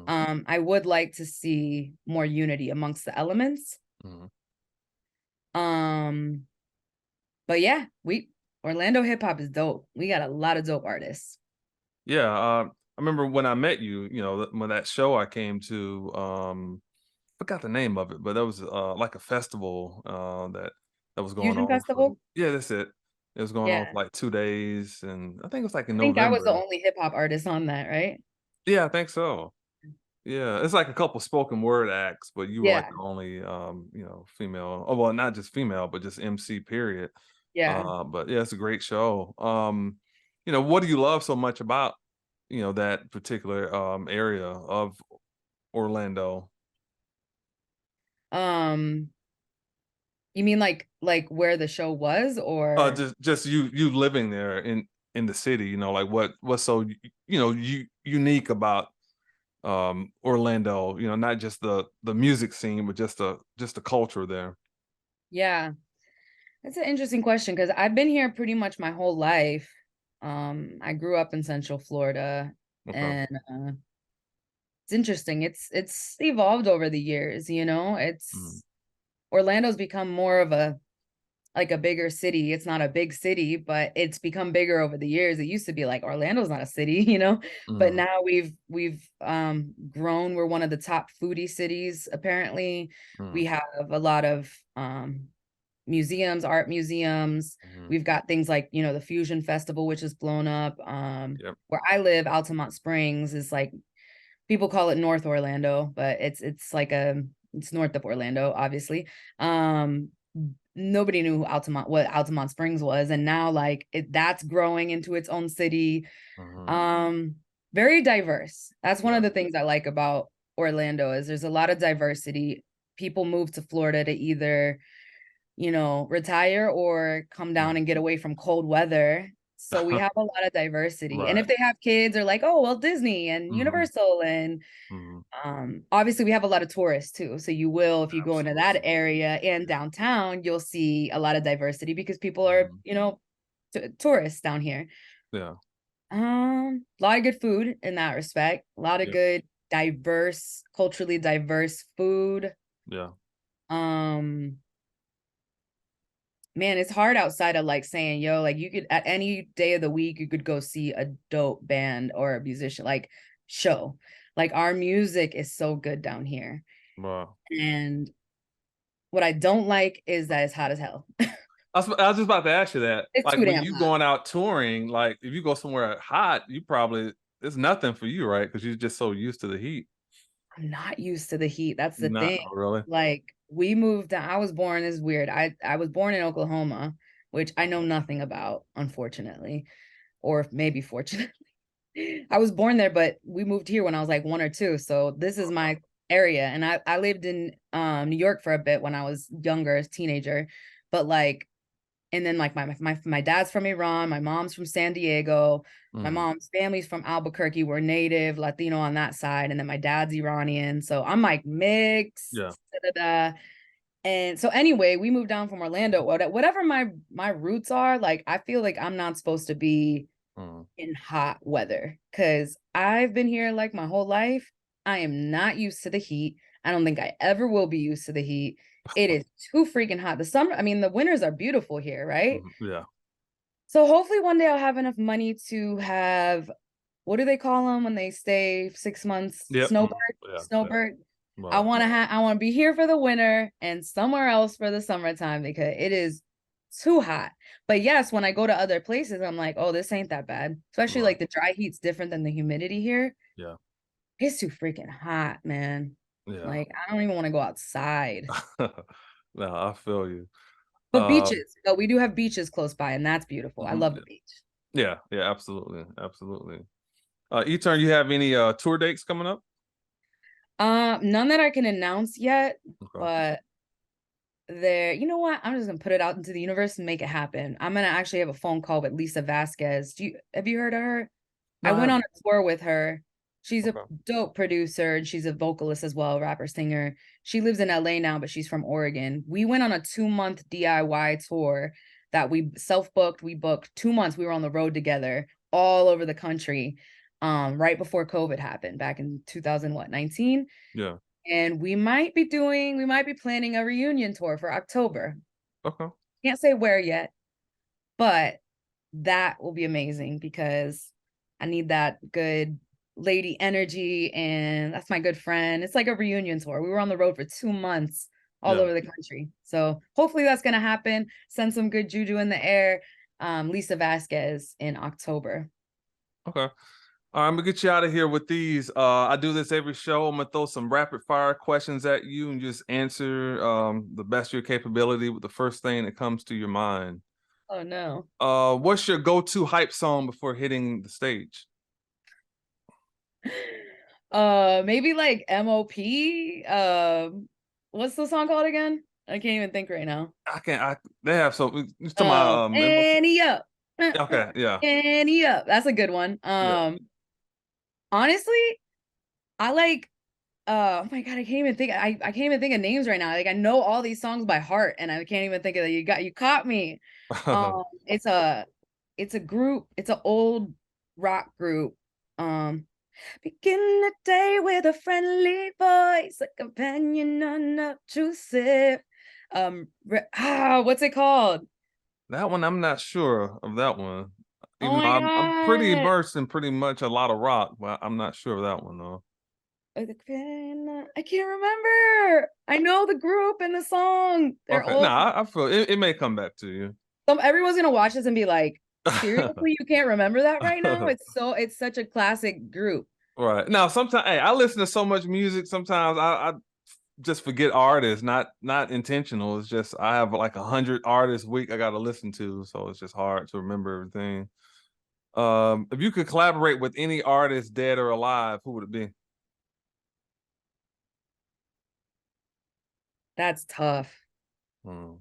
I would like to see more unity amongst the elements. But yeah, Orlando hip hop is dope. We got a lot of dope artists. Yeah, I remember when I met you, when that show I came to, forgot the name of it, but that was like a festival that was going Fusion on for, Festival? yeah, that's it. It was going on Yeah. for like 2 days, and I think it was like in I think I was the November. only hip hop artist on that, right? Yeah, I think so. Yeah, it's like a couple spoken word acts, but you were like Yeah. the only female. Oh well, not just female, but just MC period. Yeah. But yeah, it's a great show. What do you love so much about that particular area of Orlando? Um, you mean like where the show was, or Just you living there in the city, like what's so unique about Orlando, not just the music scene, but just the culture there. yeah. That's an interesting question because I've been here pretty much my whole life. I grew up in Central Florida, Okay. and it's interesting. It's evolved over the years, Mhm. It's Orlando's become more of a like a bigger city. It's not a big city, but it's become bigger over the years. It used to be like Orlando's not a city, but Mhm. now we've grown. We're one of the top foodie cities, apparently. We Mhm. have a lot of museums, art museums. Mhm. We've got things like, the Fusion Festival, which is blown up. Yep. Where I live, Altamont Springs, is like, people call it North Orlando, but it's north of Orlando, obviously. Nobody knew what Altamont Springs was, and now like that's growing into its own city. Mhm. Um, Very diverse. That's one Yeah. of the things I like about Orlando is there's a lot of diversity. People move to Florida to either retire or come down Mhm. and get away from cold weather. So we have a lot of diversity. And Right. if they have kids, they're like, oh, well, Disney and Mhm. Universal. And Mhm. obviously we have a lot of tourists too. So you will, if you go into that Absolutely. area and Yeah. downtown, you'll see a lot of diversity because people are, Mhm. tourists down here. Yeah. A lot of good food in that respect. A lot of Yeah. good, diverse, culturally diverse food. Yeah. Um, Man, it's hard outside of like saying, yo, like you could at any day of the week, you could go see a dope band or a musician like show. Like our music is so good down here. Wow. And what I don't like is that it's hot as hell. I was just about to ask you that. It's Like too when damn you hot. going out touring, like if you go somewhere hot, you probably it's nothing for you, right? Because you're just so used to the heat. I'm not used to the heat. That's the Not thing. really. Like we moved down. I was born, this is weird. I was born in Oklahoma, which I know nothing about, unfortunately, or maybe fortunately. I was born there, but we moved here when I was like 1 or 2. So this is my area. And I lived in New York for a bit when I was younger, as teenager. But like, and then like my dad's from Iran, my mom's from San Diego, my Mhm. mom's family's from Albuquerque. We're native Latino on that side, and then my dad's Iranian. So I'm like mixed. Yeah. Da, da, da. And so anyway, we moved down from Orlando. Whatever my roots are, like I feel like I'm not supposed to be Mhm. in hot weather because I've been here like my whole life. I am not used to the heat. I don't think I ever will be used to the heat. It is too freaking hot. The winters are beautiful here, right? Yeah. So hopefully one day I'll have enough money to have what do they call them when they stay 6 months? Yep. Yeah. Snowbird. Right. I want to be here for the winter and somewhere else for the summertime because it is too hot. But yes, when I go to other places, I'm like, oh, this ain't that bad. Especially Right. like the dry heat's different than the humidity here. Yeah. It's too freaking hot, man. Yeah. Like I don't even want to go outside. No, I feel you. But beaches, no, we do have beaches close by, and that's beautiful. I love Mhm. the beach. Yeah. Yeah. Absolutely. Absolutely. Eturn, you have any tour dates coming up? None that I can announce yet, Okay. but there, you know what? I'm just gonna put it out into the universe and make it happen. I'm gonna actually have a phone call with Lisa Vasquez. Have you heard of her? No, I I went on haven't. a tour with her. She's a Okay. dope producer and she's a vocalist as well, rapper, singer. She lives in LA now, but she's from Oregon. We went on a 2-month DIY tour that we self-booked. We booked 2 months. We were on the road together all over the country. Right before COVID happened back in 2019. Yeah. And we might be planning a reunion tour for October. Okay. Can't say where yet, but that will be amazing because I need that good lady energy. And that's my good friend. It's like a reunion tour. We were on the road for 2 months all Yeah. over the country. So hopefully that's going to happen. Send some good juju in the air. Lisa Vasquez in October. Okay. All right, I'm gonna get you out of here with these. I do this every show. I'm gonna throw some rapid fire questions at you and just answer the best of your capability with the first thing that comes to your mind. Oh no. What's your go-to hype song before hitting the stage? Maybe like MOP. What's the song called again? I can't even think right now. I can't. They have some. You talking about Annie up. Okay, yeah, Annie up. That's a good one. yeah. Honestly, I like oh my god, I can't even think I can't even think of names right now. Like I know all these songs by heart and I can't even think of that. You caught me. It's a group, it's an old rock group. Um Begin the day with a friendly voice, a companion unobtrusive. What's it called? That one, I'm not sure of that one. Oh Even though my I'm pretty god. immersed in pretty much a lot of rock, but I'm not sure of that one though. I can't remember. I know the group and the song. They're Okay, old. nah, I feel it may come back to you. Everyone's gonna watch this and be like, seriously, you can't remember that right now? It's such a classic group. Right. Now, sometimes, hey, I listen to so much music. Sometimes I just forget artists, not intentional. It's just I have like 100 artists a week I got to listen to, so it's just hard to remember everything. If you could collaborate with any artist, dead or alive, who would it be? That's tough. Hmm.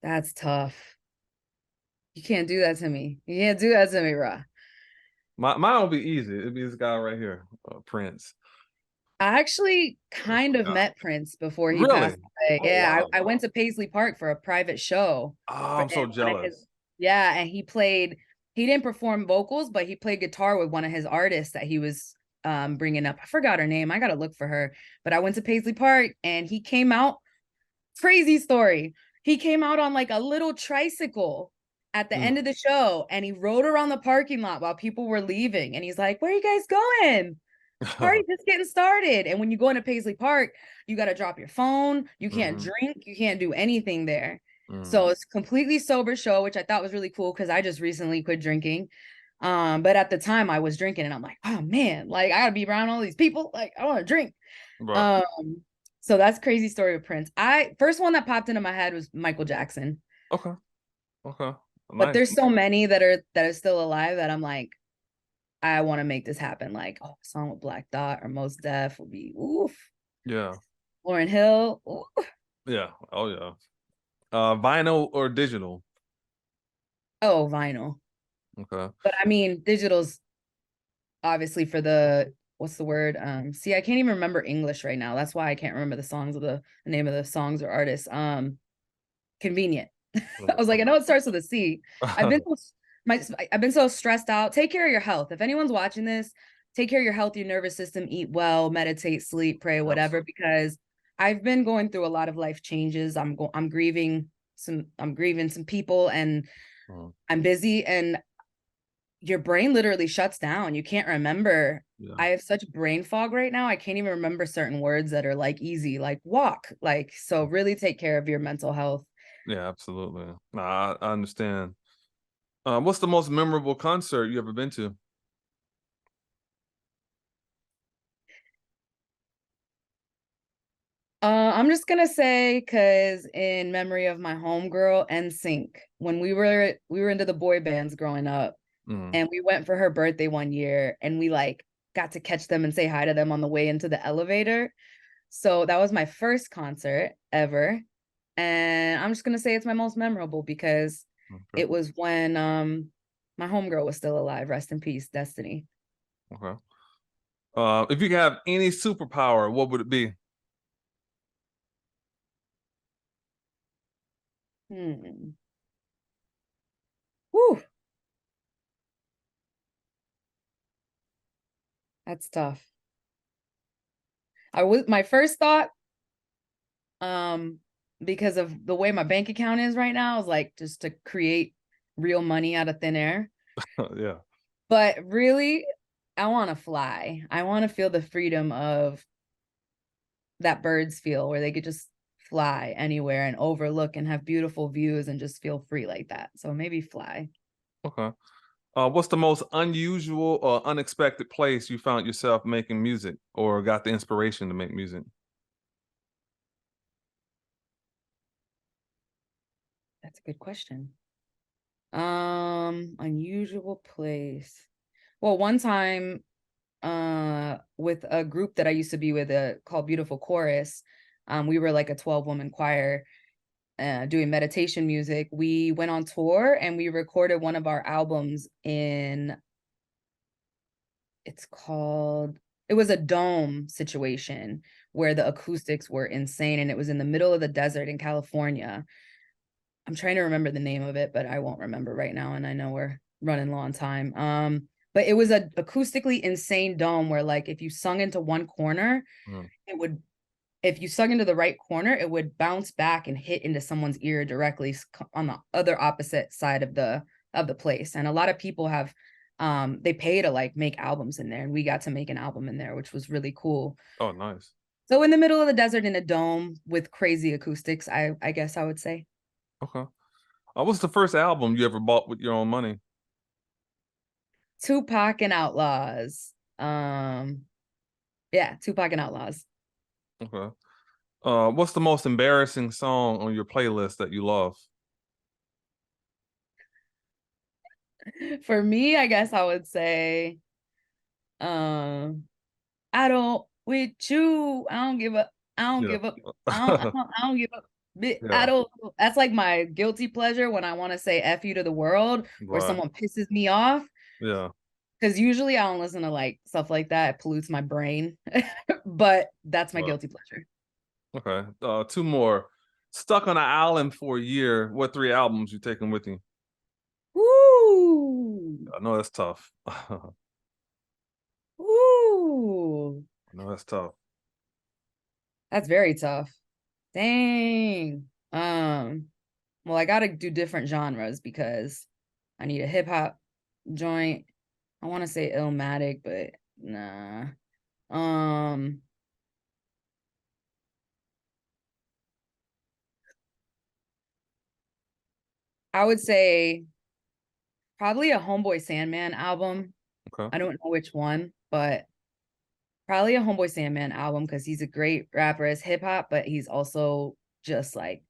That's tough. You can't do that to me. You can't do that to me, Ra. Mine will be easy. It'd be this guy right here, Prince. I actually That's kind my of guy. met Prince before he Really? passed away. Oh Yeah, wow. I went to Paisley Park for a private show Oh, for I'm so one of his, jealous. yeah, and he didn't perform vocals, but he played guitar with one of his artists that he was bringing up. I forgot her name. I got to look for her. But I went to Paisley Park and he came out, crazy story. He came out on like a little tricycle at the end Mm. of the show and he rode around the parking lot while people were leaving and he's like, "Where are you guys going? Party just getting started." And when you go into Paisley Park, you got to drop your phone. You can't Hmm. drink. You can't do anything there. Mm. So it's completely sober show, which I thought was really cool because I just recently quit drinking. But at the time I was drinking and I'm like, oh man, like I gotta be around all these people. Like I want to drink. Right. Um, so that's crazy story of Prince. I first one that popped into my head was Michael Jackson. Okay. Okay. But Nice. there's so many that are still alive that I'm like, I want to make this happen. Like, oh, a song with Black Dot or Most Def would be oof. Yeah. Lauren Hill. Ooh. Yeah. Oh yeah. Vinyl or digital? Oh, vinyl. Okay. But I mean, digital's obviously for the what's the word? See, I can't even remember English right now. That's why I can't remember the name of the songs or artists. Convenient. I was like, I know it starts with a C. I've been so, I've been so stressed out. Take care of your health. If anyone's watching this, take care of your health, your nervous system, eat well, meditate, sleep, pray, whatever, Absolutely. because I've been going through a lot of life changes. I'm grieving some people and Mhm. I'm busy and your brain literally shuts down. You can't remember. Yeah. I have such brain fog right now. I can't even remember certain words that are like easy, like walk. Like, so really take care of your mental health. Yeah, absolutely. No, I understand. What's the most memorable concert you ever been to? I'm just gonna say, because in memory of my homegirl NSYNC, when we were into the boy bands growing up, Mm, and we went for her birthday one year, and we like got to catch them and say hi to them on the way into the elevator. So that was my first concert ever, and I'm just gonna say it's my most memorable because okay. it was when my homegirl was still alive. Rest in peace, Destiny. Okay. If you could have any superpower, what would it be? Hmm. Whew, that's tough. I was my first thought, um, because of the way my bank account is right now, is like just to create real money out of thin air. Yeah. But really, I want to fly. I want to feel the freedom of that birds feel, where they could just fly anywhere and overlook and have beautiful views and just feel free like that. So maybe fly. Okay. What's the most unusual or unexpected place you found yourself making music or got the inspiration to make music? That's a good question. Unusual place. Well, one time, with a group that I used to be with, called Beautiful Chorus, we were like a 12-woman choir, doing meditation music. We went on tour and we recorded one of our albums in, it's called, it was a dome situation where the acoustics were insane, and it was in the middle of the desert in California. I'm trying to remember the name of it, but I won't remember right now, and I know we're running low on time. But it was a acoustically insane dome where, like, if you sung into one corner, Mm. it would, if you sung into the right corner, it would bounce back and hit into someone's ear directly on the other opposite side of the place. And a lot of people have, they pay to like make albums in there, and we got to make an album in there, which was really cool. Oh, nice. So in the middle of the desert in a dome with crazy acoustics, I guess I would say. Okay. What's the first album you ever bought with your own money? Tupac and Outlaws. Yeah, Tupac and Outlaws. Okay. What's the most embarrassing song on your playlist that you love? For me, I guess I would say, um, I don't with you. I don't give up. I don't Yeah. give up. I don't give up. I Yeah. don't. That's like my guilty pleasure when I want to say "f you" to the world, or Right. someone pisses me off. Yeah. Because usually I don't listen to like stuff like that. It pollutes my brain. But that's my Right. guilty pleasure. Okay. Two more. Stuck on an island for a year. What three albums you taking with you? Woo! I know that's tough. I Woo! know that's tough. That's very tough. Dang. Well, I gotta do different genres because I need a hip hop joint. I want to say Illmatic, but nah. Um, I would say probably a Homeboy Sandman album. Okay. I don't know which one, but probably a Homeboy Sandman album because he's a great rapper as hip hop, but he's also just like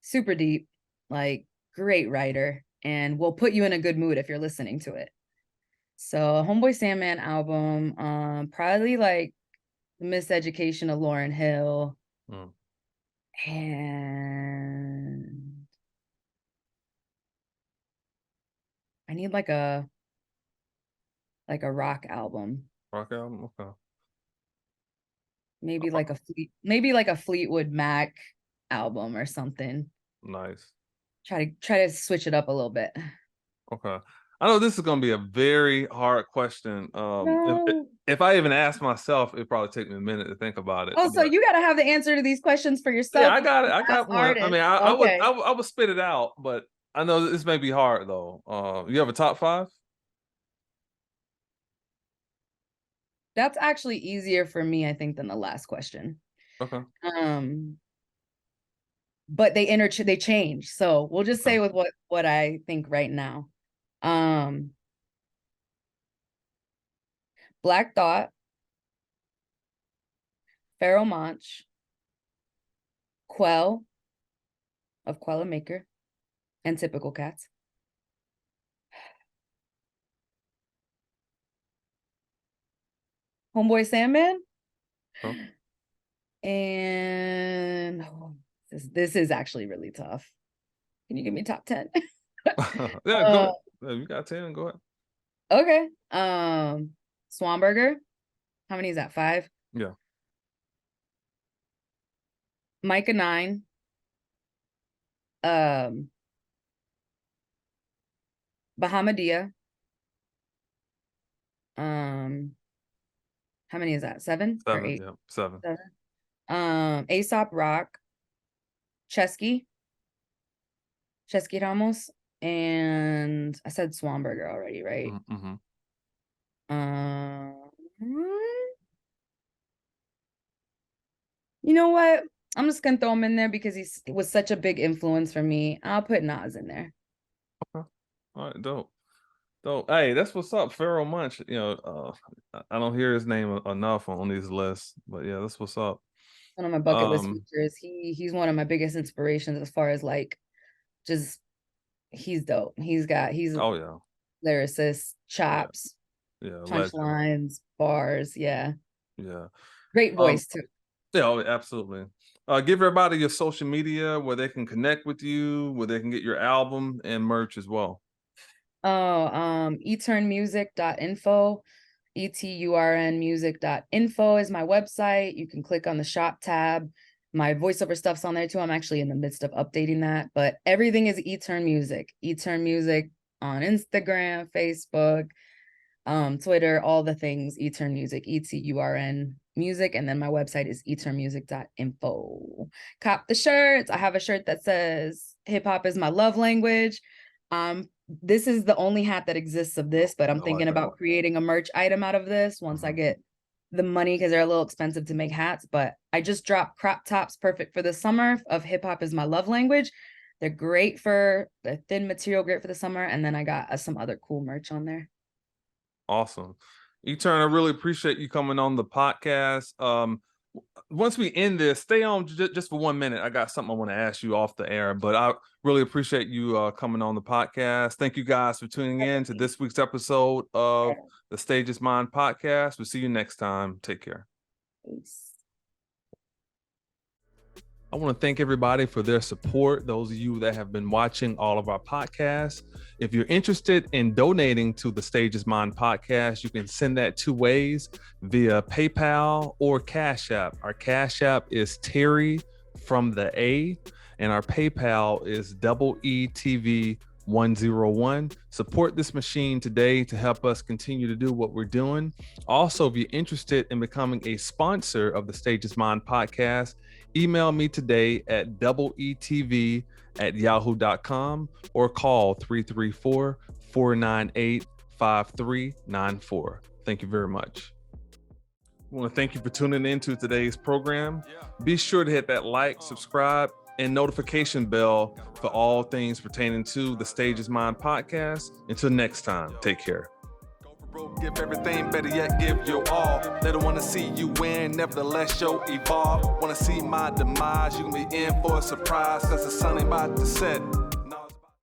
super deep, like great writer, and will put you in a good mood if you're listening to it. So Homeboy Sandman album, probably like The Miseducation of Lauryn Hill, Mm. and I need like a rock album. Rock album. Okay. Maybe like a Fleetwood Mac album or something. Nice. Try to switch it up a little bit. Okay. I know this is going to be a very hard question. No. If I even ask myself, it'd probably take me a minute to think about it. Also, But you got to have the answer to these questions for yeah, yourself I before got it. you I ask got one. I mean, artists. Okay. I would spit it out, but I know this may be hard though. You have a top five? That's actually easier for me, I think, than the last question. Okay. But they change. So we'll just Okay. say with what I think right now. Black Thought, Pharaoh Monch, Quell of Quella Maker, and Typical Cats. Homeboy Sandman. Oh. And this is actually really tough. Can you give me top 10? Yeah, go ahead. You got 10, go ahead. Okay. Swanberger. How many is that? 5? Yeah. Micah 9. Bahamadia. How many is that? 7 or 7, 8? yeah. 7. 7. Aesop Rock. Chesky Ramos. And I said Swanberger already, right? Mm-hmm. You know what? I'm just gonna throw him in there because he was such a big influence for me. I'll put Nas in there. Okay. All right, dope. Hey, that's what's up, Pharaoh Monch. I don't hear his name enough on these lists, but yeah, that's what's up. One of my bucket list features. He's one of my biggest inspirations as far as like just he's dope. He's oh yeah, lyricist, chops, yeah, punchlines, bars. Yeah. Great Um, voice too. yeah, absolutely. Give everybody your social media where they can connect with you, where they can get your album and merch as well. Eturnmusic.info. ETURNmusic.info is my website. You can click on the shop tab. My voiceover stuff's on there too. I'm actually in the midst of updating that, but everything is Eturn Music. Eturn Music on Instagram, Facebook, Twitter, all the things. Eturn Music, ETURN Music, and then my website is eturnmusic.info. Cop the shirts. I have a shirt that says "Hip Hop is my love language." This is the only hat that exists of this, but I'm thinking about creating a merch item out of this once I get the money because they're a little expensive to make hats. But I just dropped crop tops perfect for the summer of "Hip Hop is my love language." They're great for the thin material, great for the summer. And then I got some other cool merch on there. Awesome. Eturn, I really appreciate you coming on the podcast. Once we end this, stay on just for 1 minute. I got something I want to ask you off the air, but I really appreciate you coming on the podcast. Thank you guys for tuning in to this week's episode of the Stage is Mine podcast. We'll see you next time. Take care. Peace. I want to thank everybody for their support, those of you that have been watching all of our podcasts. If you're interested in donating to the Stage is Mine podcast, you can send that 2 ways, via PayPal or Cash App. Our Cash App is Terry from the A, and our PayPal is EETV101. Support this machine today to help us continue to do what we're doing. Also, if you're interested in becoming a sponsor of the Stage is Mine podcast, email me today at EETV@yahoo.com or call 334-498-5394. Thank you very much. I want to thank you for tuning in to today's program. Be sure to hit that like, subscribe, and notification bell for all things pertaining to the Stage is Mine podcast. Until next time, take care. Give everything, better yet, give your all. They don't want to see you win, nevertheless, you'll evolve. Want to see my demise, you can be in for a surprise, cause the sun ain't about to set.